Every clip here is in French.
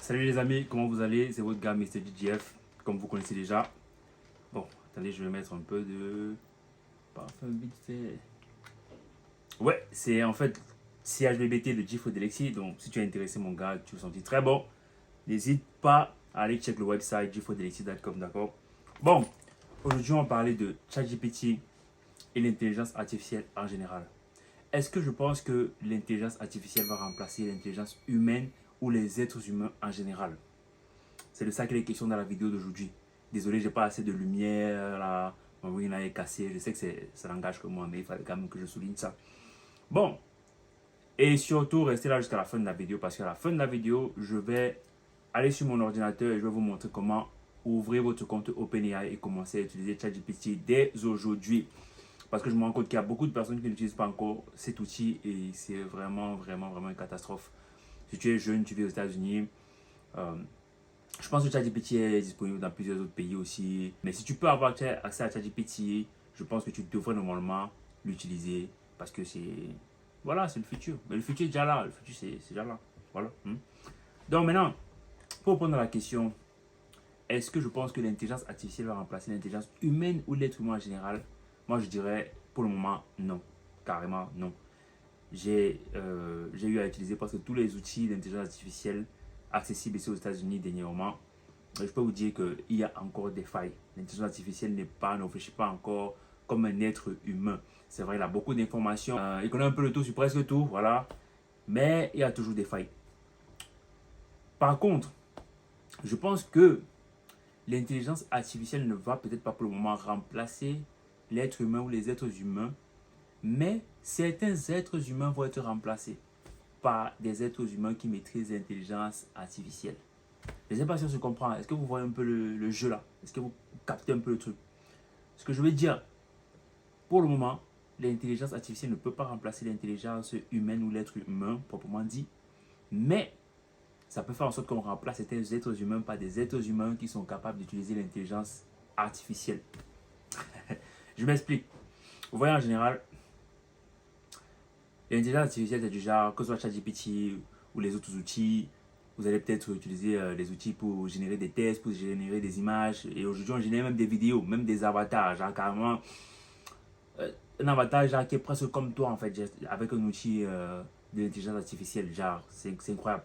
Salut les amis, comment vous allez? C'est votre gars Mr. DJF, comme vous connaissez déjà. Bon, attendez, je vais mettre un peu de parfum vite fait. Ouais, c'est en fait CHBBT de Gifo Delexi. Donc, si tu es intéressé, mon gars, tu te sens très bon, n'hésite pas à aller check le website gifodelexi.com, d'accord? Bon, aujourd'hui, on va parler de ChatGPT et l'intelligence artificielle en général. Est-ce que je pense que l'intelligence artificielle va remplacer l'intelligence humaine ou les êtres humains en général? C'est de ça qu'il est question dans la vidéo d'aujourd'hui. Désolé, j'ai pas assez de lumière là. Mon ring là est cassé. Je sais que ça n'engage que moi, mais il fallait quand même que je souligne ça. Bon, et surtout, restez là jusqu'à la fin de la vidéo parce qu'à la fin de la vidéo, je vais aller sur mon ordinateur et je vais vous montrer comment ouvrir votre compte OpenAI et commencer à utiliser ChatGPT dès aujourd'hui. Parce que je me rends compte qu'il y a beaucoup de personnes qui n'utilisent pas encore cet outil et c'est vraiment une catastrophe. Si tu es jeune, tu vis aux États-Unis, euh, je pense que ChatGPT est disponible dans plusieurs autres pays aussi. Mais si tu peux avoir accès à ChatGPT, je pense que tu devrais normalement l'utiliser parce que c'est... Voilà, c'est le futur. Mais le futur est déjà là. Le futur, c'est déjà là. Voilà. Donc maintenant, pour répondre à la question, est-ce que je pense que l'intelligence artificielle va remplacer l'intelligence humaine ou l'être humain en général? Moi, je dirais pour le moment, non. Carrément, non. J'ai eu à utiliser presque tous les outils d'intelligence artificielle accessibles ici aux États-Unis dernièrement. Je peux vous dire qu'il y a encore des failles. L'intelligence artificielle ne réfléchit pas encore comme un être humain. C'est vrai, il a beaucoup d'informations. Il connaît un peu le tout sur presque tout, voilà. Mais il y a toujours des failles. Par contre, je pense que l'intelligence artificielle ne va peut-être pas pour le moment remplacer l'être humain ou les êtres humains. Mais certains êtres humains vont être remplacés par des êtres humains qui maîtrisent l'intelligence artificielle. Je ne sais pas si on se comprend. Est-ce que vous voyez un peu le jeu là? Est-ce que vous captez un peu le truc? Ce que je veux dire, pour le moment, l'intelligence artificielle ne peut pas remplacer l'intelligence humaine ou l'être humain, proprement dit. Mais ça peut faire en sorte qu'on remplace certains êtres humains par des êtres humains qui sont capables d'utiliser l'intelligence artificielle. Je m'explique. Vous voyez, en général, l'intelligence artificielle, c'est du genre, que ce soit ChatGPT ou les autres outils, vous allez peut-être utiliser les outils pour générer des tests, pour générer des images. Et aujourd'hui, on génère même des vidéos, même des avatars. Genre carrément, un avatar genre, qui est presque comme toi, en fait, avec un outil de l'intelligence artificielle. Genre, c'est incroyable.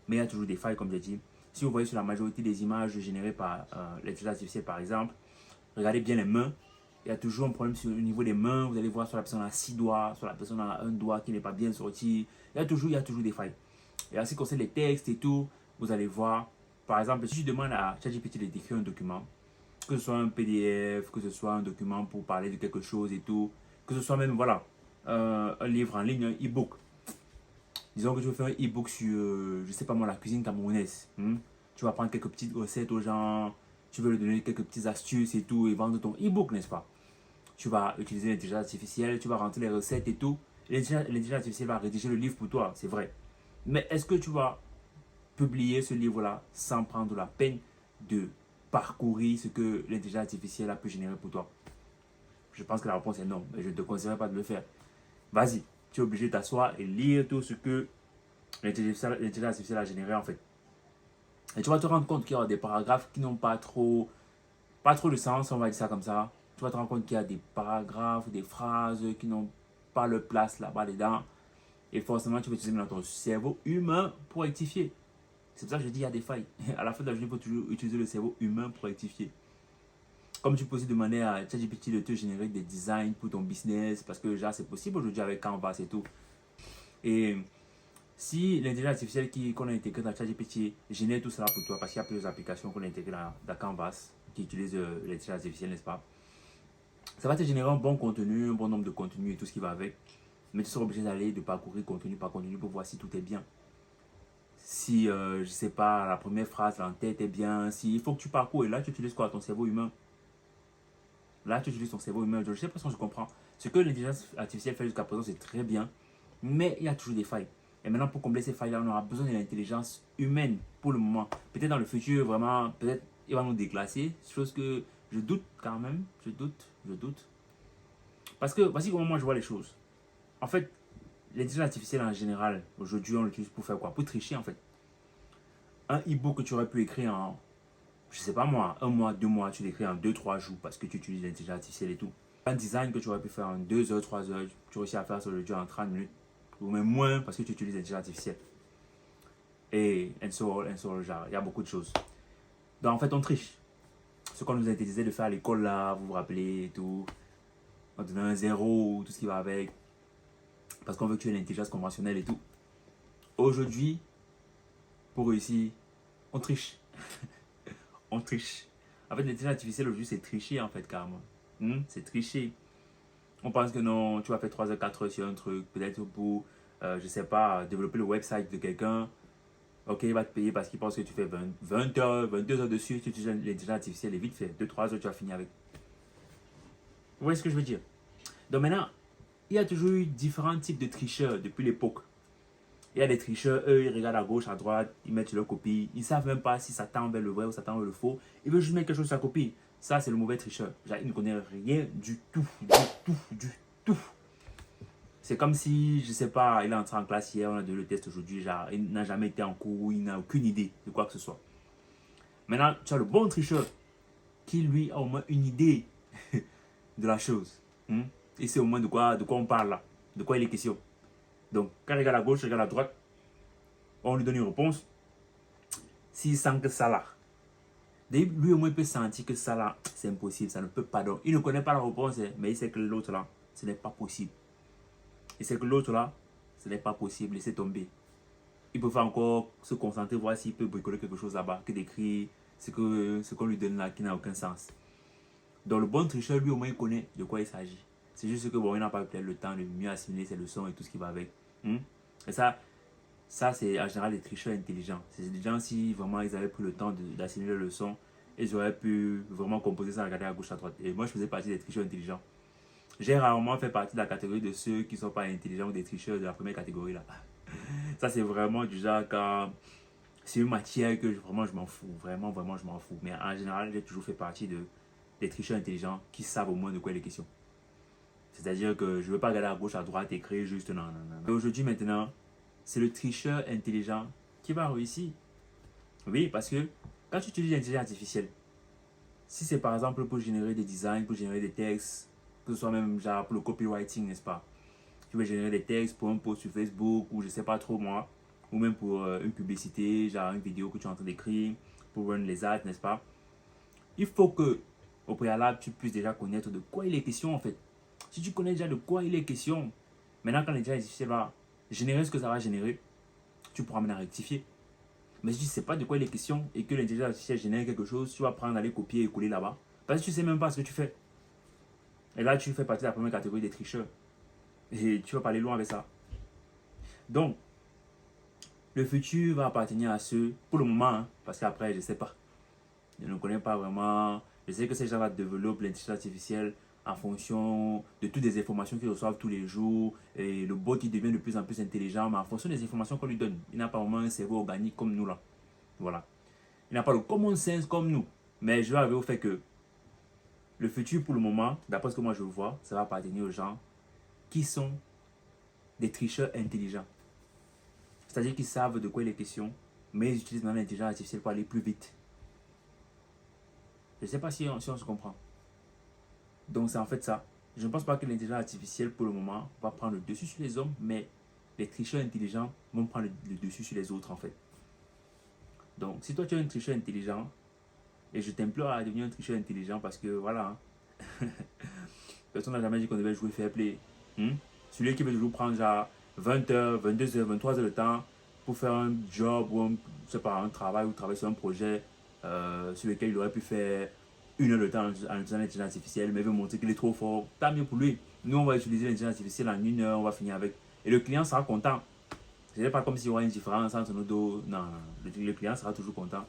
Mais il y a toujours des failles, comme j'ai dit. Si vous voyez sur la majorité des images générées par l'intelligence artificielle, par exemple, regardez bien les mains. Il y a toujours un problème au niveau des mains. Vous allez voir sur la personne a 6 doigts, sur la personne a un doigt qui n'est pas bien sorti. Il y a toujours des failles. Et en ce qui concerne les textes et tout, vous allez voir, par exemple, si je demande à ChatGPT de décrire un document, que ce soit un PDF, que ce soit un document pour parler de quelque chose et tout, que ce soit même, voilà, un livre en ligne, un e-book. Disons que tu veux faire un e-book sur, je sais pas moi, la cuisine camerounaise. Tu vas prendre quelques petites recettes aux gens, tu veux leur donner quelques petites astuces et tout, et vendre ton e-book, n'est-ce pas? Tu vas utiliser l'intelligence artificielle, tu vas rentrer les recettes et tout. L'intelligence artificielle va rédiger le livre pour toi, c'est vrai. Mais est-ce que tu vas publier ce livre-là sans prendre la peine de parcourir ce que l'intelligence artificielle a pu générer pour toi? Je pense que la réponse est non, mais je ne te conseillerais pas de le faire. Vas-y, tu es obligé de t'asseoir et lire tout ce que l'intelligence artificielle a généré en fait. Et tu vas te rendre compte qu'il y a des paragraphes qui n'ont pas trop de sens, on va dire ça comme ça. Tu vas te rendre compte qu'il y a des paragraphes, des phrases qui n'ont pas leur place là-bas dedans. Et forcément, tu vas utiliser ton cerveau humain pour rectifier. C'est pour ça que je dis qu'il y a des failles. À la fin de la journée, il faut toujours utiliser le cerveau humain pour rectifier. Comme tu peux aussi demander à ChatGPT de te générer des designs pour ton business, parce que déjà c'est possible aujourd'hui avec Canvas et tout. Et si l'intelligence artificielle qu'on a intégrée dans ChatGPT génère tout cela pour toi, parce qu'il y a plusieurs applications qu'on a intégrées dans Canvas qui utilisent l'intelligence artificielle, n'est-ce pas? Ça va te générer un bon contenu, un bon nombre de contenus et tout ce qui va avec. Mais tu seras obligé d'aller de parcourir contenu par contenu pour voir si tout est bien. Si, je sais pas, la première phrase en tête est bien, si il faut que tu parcours et là tu utilises quoi? Ton cerveau humain. Là tu utilises ton cerveau humain. Je sais pas si je comprends. Ce que l'intelligence artificielle fait jusqu'à présent, c'est très bien, mais il y a toujours des failles. Et maintenant, pour combler ces failles-là, on aura besoin de l'intelligence humaine pour le moment. Peut-être dans le futur, vraiment, peut-être il va nous déclasser, chose que je doute quand même. Je doute. Parce que voici comment moi je vois les choses. En fait, l'intelligence artificielle en général, aujourd'hui, on l'utilise pour faire quoi? Pour tricher en fait. Un e-book que tu aurais pu écrire en, je sais pas moi, 1 mois, 2 mois, tu l'écris en 2, 3 jours parce que tu utilises l'intelligence artificielle et tout. Un design que tu aurais pu faire en 2 heures, 3 heures, tu réussis à faire ça aujourd'hui en 30 minutes. Ou même moins parce que tu utilises l'intelligence artificielle. Et genre, il y a beaucoup de choses. Donc en fait, on triche. Ce qu'on nous interdisait de faire à l'école là, vous vous rappelez et tout. On donnait un zéro, tout ce qui va avec. Parce qu'on veut que tu aies l'intelligence conventionnelle et tout. Aujourd'hui, pour réussir, on triche. On triche. En fait, l'intelligence artificielle aujourd'hui, c'est tricher en fait, carrément. C'est tricher. On pense que non, tu vas faire 3 heures, 4 heures sur un truc, peut-être pour, je sais pas, développer le website de quelqu'un. Ok, il va te payer parce qu'il pense que tu fais 20 heures, 22 heures dessus, tu utilises l'intelligence artificielle et vite fait, 2, 3 heures, tu vas finir avec. Vous voyez ce que je veux dire? Donc maintenant, il y a toujours eu différents types de tricheurs depuis l'époque. Il y a des tricheurs, eux, ils regardent à gauche, à droite, ils mettent leur copie. Ils ne savent même pas si ça tend vers le vrai ou ça tend vers le faux. Ils veulent juste mettre quelque chose sur la copie. Ça, c'est le mauvais tricheur. Genre, il ne connaît rien du tout, du tout. C'est comme si, je sais pas, il est entré en classe hier, on a donné le test aujourd'hui, genre, il n'a jamais été en cours, il n'a aucune idée de quoi que ce soit. Maintenant, tu as le bon tricheur qui, lui, a au moins une idée de la chose. Et c'est au moins de quoi on parle là, de quoi il est question. Donc, quand il regarde à gauche, il regarde à droite, on lui donne une réponse. S'il sent que ça là, lui au moins il peut sentir que ça là, c'est impossible, ça ne peut pas. Donc, il ne connaît pas la réponse, mais il sait que l'autre là, ce n'est pas possible. Il sait que l'autre là, ce n'est pas possible, laissez tomber. Il peut encore se concentrer, voir s'il peut bricoler quelque chose là-bas, que d'écrire ce qu'on lui donne là qui n'a aucun sens. Donc, le bon tricheur, lui au moins il connaît de quoi il s'agit. C'est juste que bon, il n'a pas peut-être le temps de mieux assimiler ses leçons et tout ce qui va avec. Et ça c'est en général des tricheurs intelligents. C'est des gens, si vraiment ils avaient pris le temps d'assimiler les leçons, ils auraient pu vraiment composer ça, regarder à gauche, à droite. Et moi, je faisais partie des tricheurs intelligents. J'ai rarement fait partie de la catégorie de ceux qui ne sont pas intelligents ou des tricheurs de la première catégorie là. Ça, c'est vraiment du genre quand c'est une matière que vraiment je m'en fous. Vraiment, vraiment, je m'en fous. Mais en général, j'ai toujours fait partie des tricheurs intelligents qui savent au moins de quoi il est question. C'est-à-dire que je ne veux pas regarder à gauche, à droite, écrire juste non, non, non. Et aujourd'hui, maintenant, c'est le tricheur intelligent qui va réussir. Oui, parce que quand tu utilises l'intelligence artificielle, si c'est par exemple pour générer des designs, pour générer des textes, que ce soit même genre pour le copywriting, n'est-ce pas? Tu veux générer des textes pour un post sur Facebook ou je sais pas trop moi, ou même pour une publicité, genre une vidéo que tu es en train d'écrire, pour run les ads, n'est-ce pas? Il faut que au préalable, tu puisses déjà connaître de quoi il est question en fait. Si tu connais déjà de quoi il est question, maintenant quand l'intelligence artificielle va générer ce que ça va générer, tu pourras maintenant rectifier. Mais si tu ne sais pas de quoi il est question et que l'intelligence artificielle génère quelque chose, tu vas prendre, aller copier et coller là-bas. Parce que tu ne sais même pas ce que tu fais. Et là, tu fais partie de la première catégorie des tricheurs. Et tu vas pas aller loin avec ça. Donc, le futur va appartenir à ceux, pour le moment, hein, parce qu'après, je ne sais pas. Je ne connais pas vraiment. Je sais que ces gens-là développent l'intelligence artificielle en fonction de toutes les informations qu'ils reçoivent tous les jours. Et le bot, il devient de plus en plus intelligent, mais en fonction des informations qu'on lui donne. Il n'a pas vraiment un cerveau organique comme nous là. Voilà. Il n'a pas le common sense comme nous. Mais je vais arriver au fait que le futur, pour le moment, d'après ce que moi je vois, ça va appartenir aux gens qui sont des tricheurs intelligents. C'est-à-dire qu'ils savent de quoi il est question, mais ils utilisent maintenant l'intelligence artificielle pour aller plus vite. Je ne sais pas si on se comprend. Donc c'est en fait ça. Je ne pense pas que l'intelligence artificielle, pour le moment, va prendre le dessus sur les hommes, mais les tricheurs intelligents vont prendre le dessus sur les autres en fait. Donc si toi tu es un tricheur intelligent, et je t'implore à devenir un tricheur intelligent parce que voilà, personne n'a jamais dit qu'on devait jouer fair play. Celui qui veut toujours prendre genre 20 heures, 22 heures, 23 heures de temps pour faire un job ou je sais pas, un travail ou travailler sur un projet sur lequel il aurait pu faire 1 heure de temps en utilisant l'intelligence artificielle, mais il veut montrer qu'il est trop fort, tant mieux pour lui. Nous, on va utiliser l'intelligence artificielle en 1 heure, on va finir avec. Et le client sera content. Ce n'est pas comme s'il y aura une différence entre nos deux. Non, non, le client sera toujours content.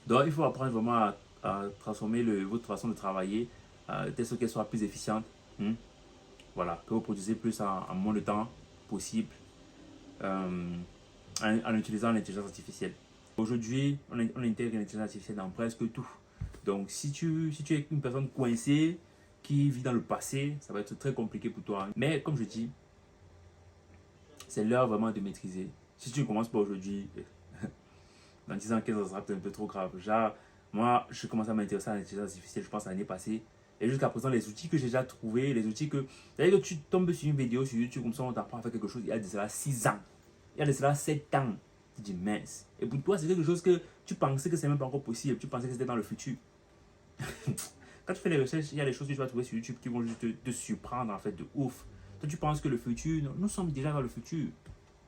Donc, il faut apprendre vraiment à transformer votre façon de travailler, telle sorte qu'elle soit plus efficiente. Voilà, que vous produisez plus en moins de temps possible en utilisant l'intelligence artificielle. Aujourd'hui, on intègre l'intelligence artificielle dans presque tout. Donc, si tu es une personne coincée qui vit dans le passé, ça va être très compliqué pour toi. Mais comme je dis, c'est l'heure vraiment de maîtriser. Si tu ne commences pas aujourd'hui, Dans 10 ans, 15 ans, ça sera peut-être un peu trop grave. Genre, moi, je commence à m'intéresser à l'intelligence artificielle, je pense, l'année passée. Et jusqu'à présent, les outils que j'ai déjà trouvés, les outils que. C'est-à-dire que tu tombes sur une vidéo sur YouTube, comme ça, on t'apprend à faire quelque chose il y a de cela 6 ans. Il y a de cela 7 ans. Tu dis mince. Et pour toi, c'est quelque chose que tu pensais que c'est même pas encore possible. Tu pensais que c'était dans le futur. Quand tu fais les recherches, il y a des choses que tu vas trouver sur YouTube qui vont juste te surprendre en fait de ouf. Toi, tu penses que le futur, nous sommes déjà dans le futur.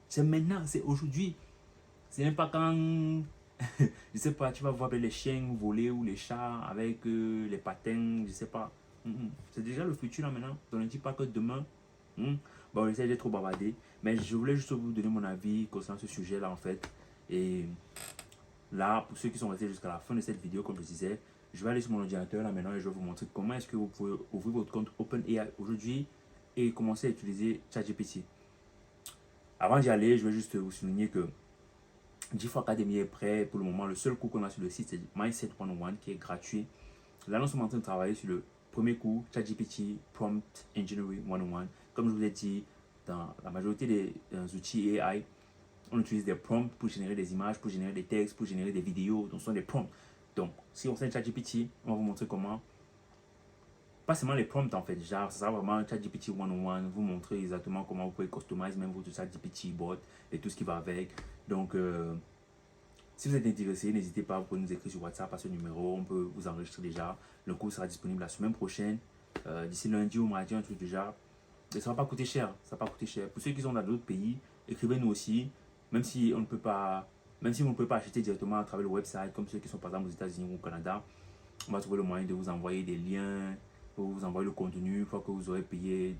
C'est maintenant, c'est aujourd'hui. C'est même pas quand, je sais pas, tu vas voir les chiens voler ou les chats avec les patins, je sais pas. C'est déjà le futur là maintenant. Donc ne dis pas que demain. Bon, j'essaie d'être trop bavardé. Mais je voulais juste vous donner mon avis concernant ce sujet là en fait. Et là, pour ceux qui sont restés jusqu'à la fin de cette vidéo, comme je disais, je vais aller sur mon ordinateur là maintenant et je vais vous montrer comment est-ce que vous pouvez ouvrir votre compte OpenAI aujourd'hui et commencer à utiliser ChatGPT. Avant d'y aller, je vais juste vous souligner que GIF Academy est prêt pour le moment. Le seul cours qu'on a sur le site, c'est Mindset 101 qui est gratuit. Là, nous sommes en train de travailler sur le premier cours, ChatGPT Prompt Engineering 101. Comme je vous ai dit, dans la majorité des outils AI, on utilise des prompts pour générer des images, pour générer des textes, pour générer des vidéos. Donc, ce sont des prompts. Donc, si on sait ChatGPT, on va vous montrer comment. Pas seulement les prompts en fait, genre, ça sera vraiment ChatGPT 101, vous montrer exactement comment vous pouvez customiser même votre ChatGPT bot et tout ce qui va avec. Donc, si vous êtes intéressé, n'hésitez pas, vous pouvez nous écrire sur WhatsApp à ce numéro, on peut vous enregistrer déjà. Le cours sera disponible la semaine prochaine, d'ici lundi ou mardi, un truc du genre. Et ça ne va pas coûter cher, ça va pas coûter cher. Pour ceux qui sont dans d'autres pays, écrivez-nous aussi, même si on ne peut pas, même si vous ne pouvez pas acheter directement à travers le website, comme ceux qui sont par exemple aux États-Unis ou au Canada, on va trouver le moyen de vous envoyer des liens, pour vous envoyer le contenu, une fois que vous aurez payé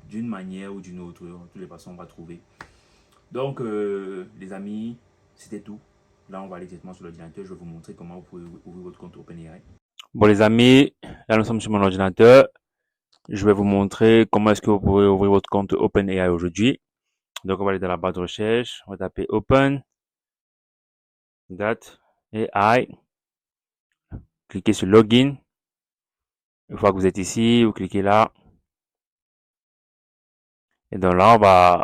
d'une manière ou d'une autre. De toutes les façons, on va trouver. Donc, les amis, c'était tout. Là, on va aller directement sur l'ordinateur. Je vais vous montrer comment vous pouvez ouvrir votre compte OpenAI. Bon, les amis, là, nous sommes sur mon ordinateur. Je vais vous montrer comment est-ce que vous pouvez ouvrir votre compte OpenAI aujourd'hui. Donc, on va aller dans la barre de recherche. On va taper Open, AI. Cliquez sur Login. Une fois que vous êtes ici, vous cliquez là. Et donc là, on va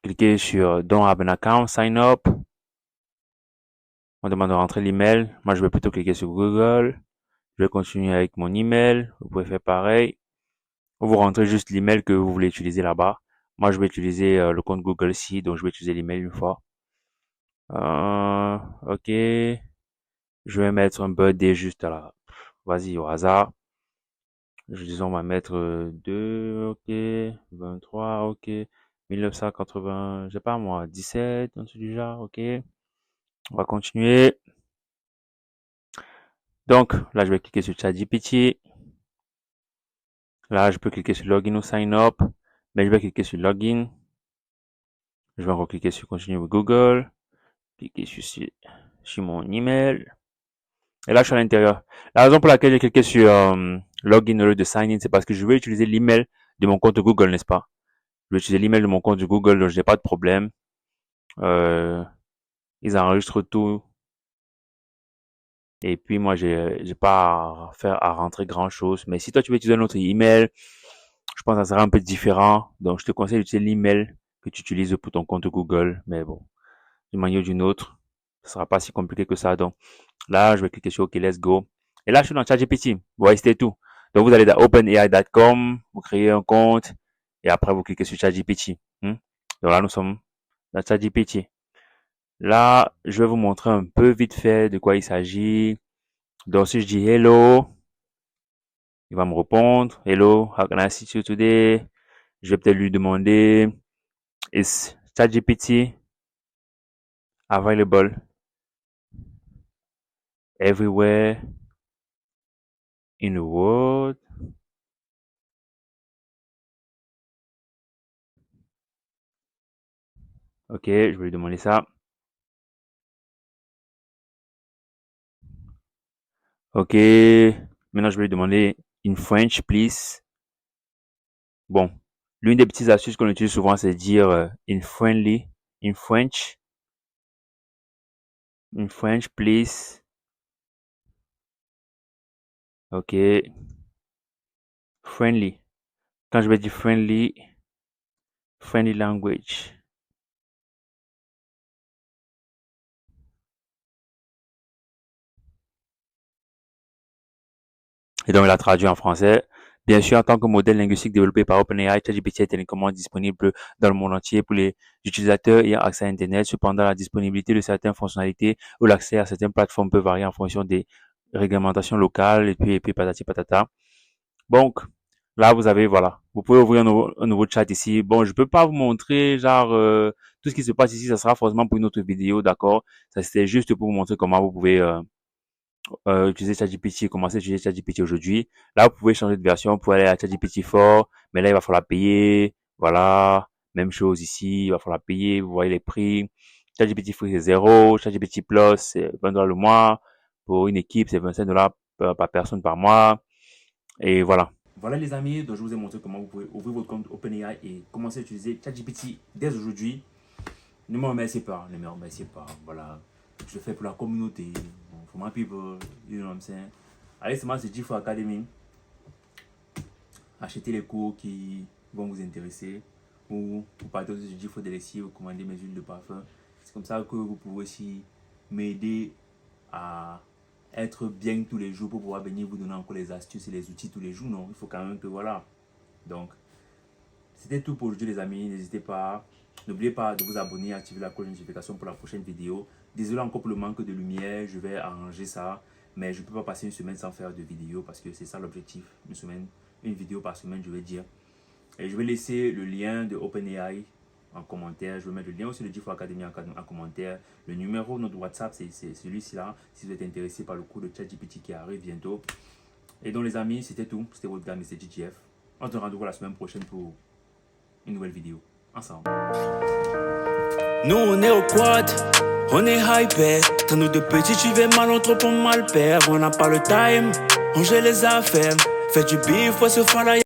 cliquer sur Don't have an account, sign up. On demande de rentrer l'email. Moi, je vais plutôt cliquer sur Google. Je vais continuer avec mon email. Vous pouvez faire pareil. Vous rentrez juste l'email que vous voulez utiliser là-bas. Moi, je vais utiliser le compte Google ici, donc je vais utiliser l'email une fois. Ok. Je vais mettre un birthday juste à la... Vas-y, au hasard. Disons, on va mettre 2, ok. 23, ok. 1980, je sais pas moi, 17, un truc du genre, ok. On va continuer. Donc, là, je vais cliquer sur ChatGPT. Là, je peux cliquer sur Login ou Sign Up. Mais je vais cliquer sur Login. Je vais encore cliquer sur Continuer avec Google. Cliquer sur mon email. Et là, je suis à l'intérieur. La raison pour laquelle j'ai cliqué sur Login au lieu de Sign In, c'est parce que je vais utiliser l'email de mon compte Google, n'est-ce pas? Je vais utiliser l'email de mon compte Google, donc je n'ai pas de problème. Ils enregistrent tout. Et puis, moi, j'ai pas à rentrer grand chose. Mais si toi, tu veux utiliser un autre email, je pense que ça sera un peu différent. Donc, je te conseille d'utiliser l'email que tu utilises pour ton compte Google. Mais bon, d'une manière ou d'une autre, ce sera pas si compliqué que ça. Donc, là, je vais cliquer sur OK, let's go. Et là, je suis dans ChatGPT. Vous voyez, c'était tout. Donc, vous allez dans openai.com, vous créez un compte, et après, vous cliquez sur ChatGPT. Donc là, nous sommes dans ChatGPT. Là, je vais vous montrer un peu vite fait de quoi il s'agit. Donc, si je dis hello, il va me répondre. Hello, how can I assist you today? Je vais peut-être lui demander, is ChatGPT available everywhere in the world? Ok, je vais lui demander ça. Ok, maintenant je vais lui demander in French, please. Bon, l'une des petites astuces qu'on utilise souvent, c'est dire in French, please. Ok, friendly. Quand je vais dire friendly language. Et donc, il a traduit en français. Bien sûr, en tant que modèle linguistique développé par OpenAI, ChatGPT est télécommande disponible dans le monde entier pour les utilisateurs ayant accès à Internet. Cependant, la disponibilité de certaines fonctionnalités ou l'accès à certaines plateformes peut varier en fonction des réglementations locales et puis patati patata. Donc, là, vous avez, voilà, vous pouvez ouvrir un nouveau chat ici. Bon, je peux pas vous montrer, genre, tout ce qui se passe ici, ça sera forcément pour une autre vidéo, d'accord? Ça, c'est juste pour vous montrer comment vous pouvez utiliser ChatGPT, commencer à utiliser ChatGPT aujourd'hui. Là, vous pouvez changer de version pour aller à ChatGPT 4, mais là, il va falloir payer. Voilà. Même chose ici, il va falloir payer. Vous voyez les prix. ChatGPT Free, c'est 0. ChatGPT Plus, c'est $20 le mois. Pour une équipe, c'est $25 par personne par mois. Et voilà. Voilà les amis, donc je vous ai montré comment vous pouvez ouvrir votre compte OpenAI et commencer à utiliser ChatGPT dès aujourd'hui. Ne me remerciez pas, ne me remerciez pas. Voilà, je le fais pour la communauté, for my people, you know what I'm saying. Allez, c'est moi, c'est G4 Academy. Achetez les cours qui vont vous intéresser ou vous partez du G4 Delexi ou commander mes huiles de parfum. C'est comme ça que vous pouvez aussi m'aider à être bien tous les jours pour pouvoir venir vous donner encore les astuces et les outils tous les jours. Non, il faut quand même que voilà. Donc, c'était tout pour aujourd'hui les amis. N'hésitez pas. N'oubliez pas de vous abonner et activer la cloche de notification pour la prochaine vidéo. Désolé encore pour le manque de lumière. Je vais arranger ça. Mais je ne peux pas passer une semaine sans faire de vidéo parce que c'est ça l'objectif. Une vidéo par semaine, je vais dire. Et je vais laisser le lien de OpenAI en commentaire. Je vais mettre le lien aussi de G4 Academy en commentaire. Le numéro de notre WhatsApp, c'est celui-ci là. Si vous êtes intéressé par le cours de ChatGPT qui arrive bientôt. Et donc les amis, c'était tout. C'était votre gars, Mr. GGF. On se retrouve la semaine prochaine pour une nouvelle vidéo. Ensemble. Nous on est au quad, on est hypé. T'as nous de petits, tu vas mal, on trop pour mal perdre. On n'a pas le time, on gère les affaires. Fais du bif, ouais, se faire la